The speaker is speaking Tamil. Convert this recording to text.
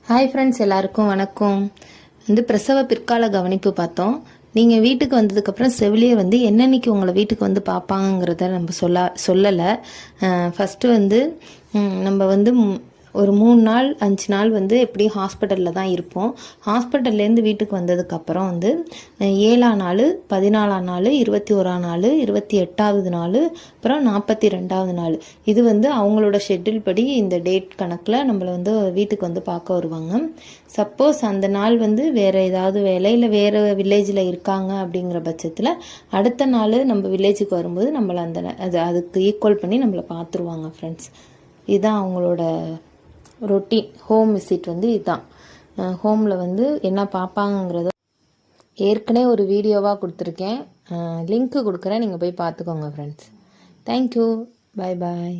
ஹாய் ஃப்ரெண்ட்ஸ், எல்லாருக்கும் வணக்கம். பிரசவ பிற்கால கவனிப்பு பார்த்தோம். நீங்கள் வீட்டுக்கு வந்ததுக்கப்புறம் செவிலியர் என்னன்னைக்கு உங்களை வீட்டுக்கு பார்ப்பாங்கங்கிறத நம்ம சொல்லலை. ஃபஸ்ட்டு நம்ம ஒரு 3 நாள் 5 நாள் எப்படி ஹாஸ்பிட்டலில் தான் இருப்போம். ஹாஸ்பிட்டல்லேருந்து வீட்டுக்கு வந்ததுக்கப்புறம் 7ஆம் நாள், 14ஆம் நாள், 21ஆம் நாள், 28வது நாள், அப்புறம் 42வது நாள். இது அவங்களோட ஷெட்யூல் படி இந்த டேட் கணக்கில் நம்மளை வீட்டுக்கு பார்க்க வருவாங்க. சப்போஸ் அந்த நாள் வேறு ஏதாவது வேலை இல்லை வேறு வில்லேஜில் இருக்காங்க அப்படிங்கிற பட்சத்தில் அடுத்த நாள் நம்ம வில்லேஜுக்கு வரும்போது நம்மளை அதுக்கு ஈக்குவல் பண்ணி நம்மளை பார்த்துருவாங்க ஃப்ரெண்ட்ஸ். இதுதான் அவங்களோட ரொட்டீன். ஹோம் விசிட் இதுதான். ஹோமில் என்ன பார்ப்பாங்கங்கிறத ஏற்கனவே ஒரு வீடியோவாக கொடுத்துருக்கேன். லிங்க்கு கொடுக்குறேன், நீங்கள் போய் பார்த்துக்கோங்க ஃப்ரெண்ட்ஸ். தேங்க்யூ. பாய் பாய்.